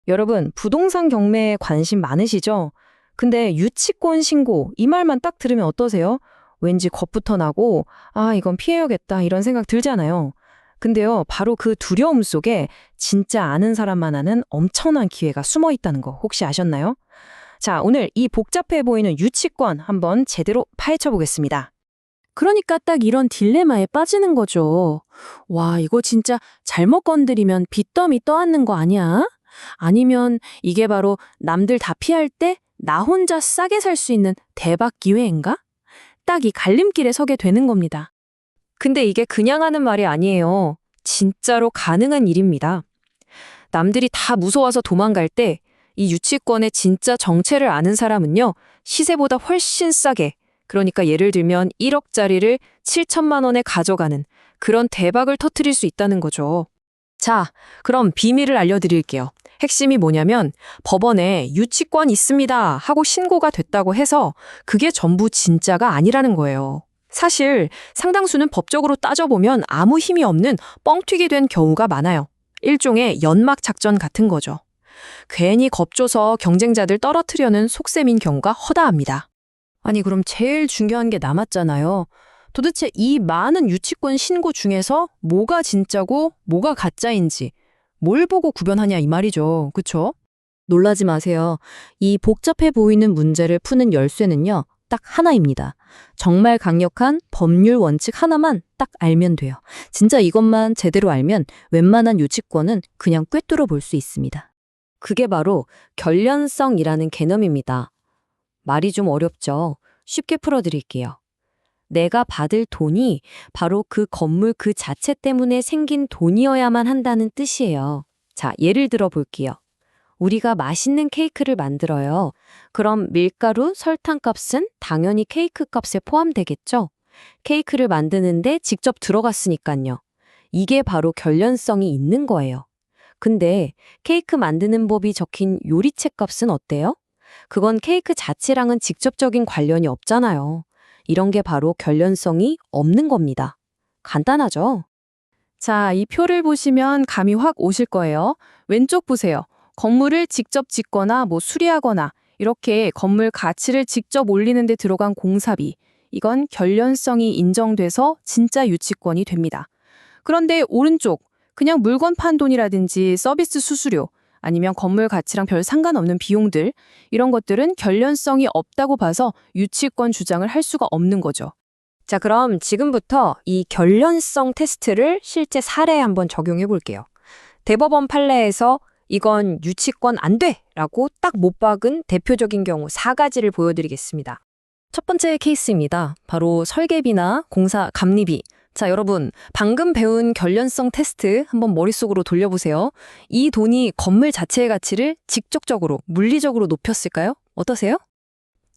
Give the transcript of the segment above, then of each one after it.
여러분, 부동산 경매에 관심 많으시죠? 근데 유치권 신고, 이 말만 딱 들으면 어떠세요? 왠지 겁부터 나고, 아, 이건 피해야겠다, 이런 생각 들잖아요. 근데요, 바로 그 두려움 속에 진짜 아는 사람만 아는 엄청난 기회가 숨어 있다는 거 혹시 아셨나요? 자, 오늘 이 복잡해 보이는 유치권 한번 제대로 파헤쳐 보겠습니다. 그러니까 딱 이런 딜레마에 빠지는 거죠. 와, 이거 진짜 잘못 건드리면 빚더미 떠안는 거 아니야? 아니면 이게 바로 남들 다 피할 때 나 혼자 싸게 살 수 있는 대박 기회인가? 딱 이 갈림길에 서게 되는 겁니다. 근데 이게 그냥 하는 말이 아니에요. 진짜로 가능한 일입니다. 남들이 다 무서워서 도망갈 때 이 유치권의 진짜 정체를 아는 사람은요, 시세보다 훨씬 싸게, 그러니까 예를 들면 1억짜리를 7천만 원에 가져가는 그런 대박을 터뜨릴 수 있다는 거죠. 자, 그럼 비밀을 알려드릴게요. 핵심이 뭐냐면 법원에 유치권 있습니다 하고 신고가 됐다고 해서 그게 전부 진짜가 아니라는 거예요. 사실 상당수는 법적으로 따져보면 아무 힘이 없는 뻥튀기 된 경우가 많아요. 일종의 연막 작전 같은 거죠. 괜히 겁줘서 경쟁자들 떨어뜨려는 속셈인 경우가 허다합니다. 아니 그럼 제일 중요한 게 남았잖아요. 도대체 이 많은 유치권 신고 중에서 뭐가 진짜고 뭐가 가짜인지 뭘 보고 구별하냐 이 말이죠. 그쵸? 놀라지 마세요. 이 복잡해 보이는 문제를 푸는 열쇠는요, 딱 하나입니다. 정말 강력한 법률 원칙 하나만 딱 알면 돼요. 진짜 이것만 제대로 알면 웬만한 유치권은 그냥 꿰뚫어 볼 수 있습니다. 그게 바로 결련성이라는 개념입니다. 말이 좀 어렵죠? 쉽게 풀어드릴게요. 내가 받을 돈이 바로 그 건물 그 자체 때문에 생긴 돈이어야만 한다는 뜻이에요. 자, 예를 들어 볼게요. 우리가 맛있는 케이크를 만들어요. 그럼 밀가루, 설탕 값은 당연히 케이크 값에 포함되겠죠? 케이크를 만드는데 직접 들어갔으니까요. 이게 바로 결련성이 있는 거예요. 근데 케이크 만드는 법이 적힌 요리책 값은 어때요? 그건 케이크 자체랑은 직접적인 관련이 없잖아요. 이런 게 바로 결련성이 없는 겁니다. 간단하죠? 자, 이 표를 보시면 감이 확 오실 거예요. 왼쪽 보세요. 건물을 직접 짓거나 수리하거나 이렇게 건물 가치를 직접 올리는 데 들어간 공사비. 이건 결련성이 인정돼서 진짜 유치권이 됩니다. 그런데 오른쪽, 그냥 물건 판 돈이라든지 서비스 수수료, 아니면 건물 가치랑 별 상관없는 비용들, 이런 것들은 결련성이 없다고 봐서 유치권 주장을 할 수가 없는 거죠. 자, 그럼 지금부터 이 결련성 테스트를 실제 사례에 한번 적용해 볼게요. 대법원 판례에서 이건 유치권 안 돼! 라고 딱 못 박은 대표적인 경우 4가지를 보여드리겠습니다. 첫 번째 케이스입니다. 바로 설계비나 공사 감리비. 자, 여러분, 방금 배운 결련성 테스트 한번 머릿속으로 돌려보세요. 이 돈이 건물 자체의 가치를 직접적으로, 물리적으로 높였을까요? 어떠세요?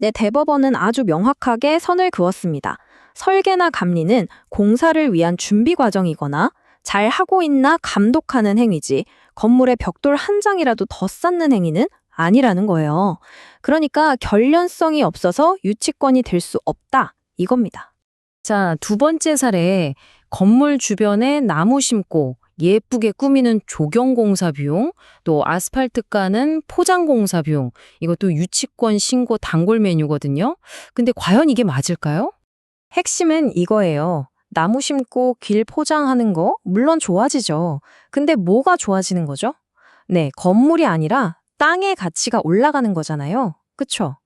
네, 대법원은 아주 명확하게 선을 그었습니다. 설계나 감리는 공사를 위한 준비 과정이거나 잘 하고 있나 감독하는 행위지 건물의 벽돌 한 장이라도 더 쌓는 행위는 아니라는 거예요. 그러니까 결련성이 없어서 유치권이 될 수 없다 이겁니다. 자, 두 번째 사례, 건물 주변에 나무 심고 예쁘게 꾸미는 조경공사 비용, 또 아스팔트 까는 포장공사 비용, 이것도 유치권 신고 단골 메뉴거든요. 근데 과연 이게 맞을까요? 핵심은 이거예요. 나무 심고 길 포장하는 거 물론 좋아지죠. 근데 뭐가 좋아지는 거죠? 네, 건물이 아니라 땅의 가치가 올라가는 거잖아요. 그쵸?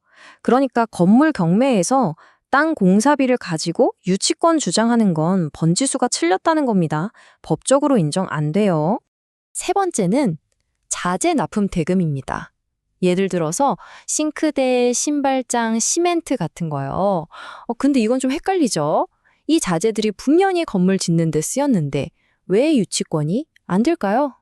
그러니까 건물 경매에서 땅 공사비를 가지고 유치권 주장하는 건 번지수가 틀렸다는 겁니다. 법적으로 인정 안 돼요. 세 번째는 자재 납품 대금입니다. 예를 들어서 싱크대, 신발장, 시멘트 같은 거요. 근데 이건 좀 헷갈리죠? 이 자재들이 분명히 건물 짓는 데 쓰였는데 왜 유치권이 안 될까요?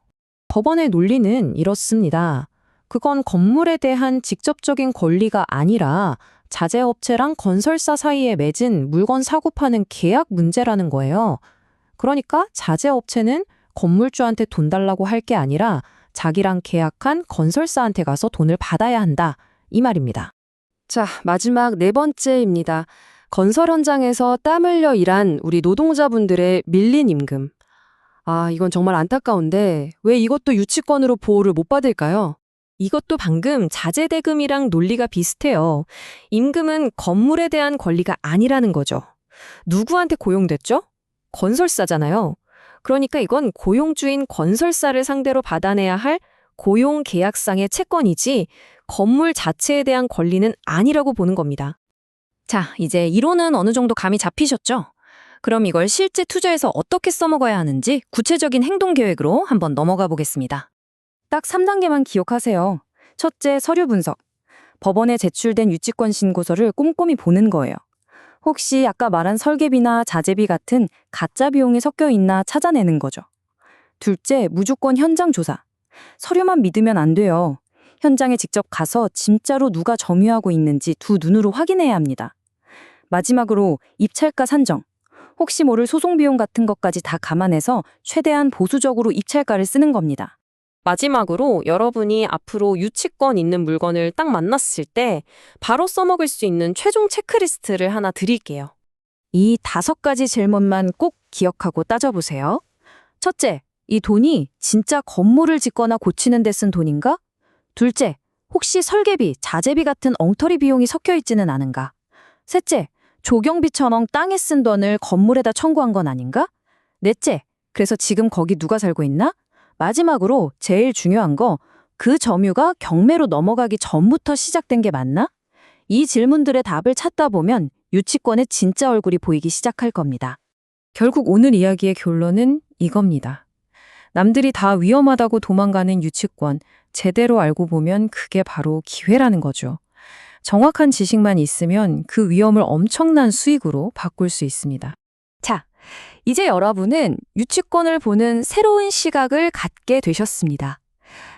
법원의 논리는 이렇습니다. 그건 건물에 대한 직접적인 권리가 아니라 자재업체랑 건설사 사이에 맺은 물건 사고 파는 계약 문제라는 거예요. 그러니까 자재업체는 건물주한테 돈 달라고 할 게 아니라 자기랑 계약한 건설사한테 가서 돈을 받아야 한다. 이 말입니다. 자, 마지막 네 번째입니다. 건설 현장에서 땀 흘려 일한 우리 노동자분들의 밀린 임금. 아, 이건 정말 안타까운데 왜 이것도 유치권으로 보호를 못 받을까요? 이것도 방금 자재대금이랑 논리가 비슷해요. 임금은 건물에 대한 권리가 아니라는 거죠. 누구한테 고용됐죠? 건설사잖아요. 그러니까 이건 고용주인 건설사를 상대로 받아내야 할 고용계약상의 채권이지 건물 자체에 대한 권리는 아니라고 보는 겁니다. 자, 이제 이론은 어느 정도 감이 잡히셨죠? 그럼 이걸 실제 투자에서 어떻게 써먹어야 하는지 구체적인 행동 계획으로 한번 넘어가 보겠습니다. 딱 3단계만 기억하세요. 첫째, 서류 분석. 법원에 제출된 유치권 신고서를 꼼꼼히 보는 거예요. 혹시 아까 말한 설계비나 자재비 같은 가짜 비용이 섞여 있나 찾아내는 거죠. 둘째, 무조건 현장 조사. 서류만 믿으면 안 돼요. 현장에 직접 가서 진짜로 누가 점유하고 있는지 두 눈으로 확인해야 합니다. 마지막으로 입찰가 산정. 혹시 모를 소송 비용 같은 것까지 다 감안해서 최대한 보수적으로 입찰가를 쓰는 겁니다. 마지막으로 여러분이 앞으로 유치권 있는 물건을 딱 만났을 때 바로 써먹을 수 있는 최종 체크리스트를 하나 드릴게요. 이 5가지 질문만 꼭 기억하고 따져보세요. 첫째, 이 돈이 진짜 건물을 짓거나 고치는 데 쓴 돈인가? 둘째, 혹시 설계비, 자재비 같은 엉터리 비용이 섞여 있지는 않은가? 셋째, 조경비처럼 땅에 쓴 돈을 건물에다 청구한 건 아닌가? 넷째, 그래서 지금 거기 누가 살고 있나? 마지막으로 제일 중요한 거, 그 점유가 경매로 넘어가기 전부터 시작된 게 맞나? 이 질문들의 답을 찾다 보면 유치권의 진짜 얼굴이 보이기 시작할 겁니다. 결국 오늘 이야기의 결론은 이겁니다. 남들이 다 위험하다고 도망가는 유치권, 제대로 알고 보면 그게 바로 기회라는 거죠. 정확한 지식만 있으면 그 위험을 엄청난 수익으로 바꿀 수 있습니다. 자, 이제 여러분은 유치권을 보는 새로운 시각을 갖게 되셨습니다.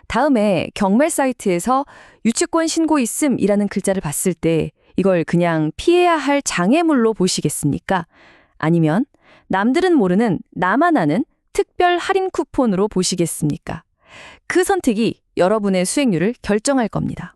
다음에 경매 사이트에서 유치권 신고 있음이라는 글자를 봤을 때 이걸 그냥 피해야 할 장애물로 보시겠습니까? 아니면 남들은 모르는 나만 아는 특별 할인 쿠폰으로 보시겠습니까? 그 선택이 여러분의 수익률을 결정할 겁니다.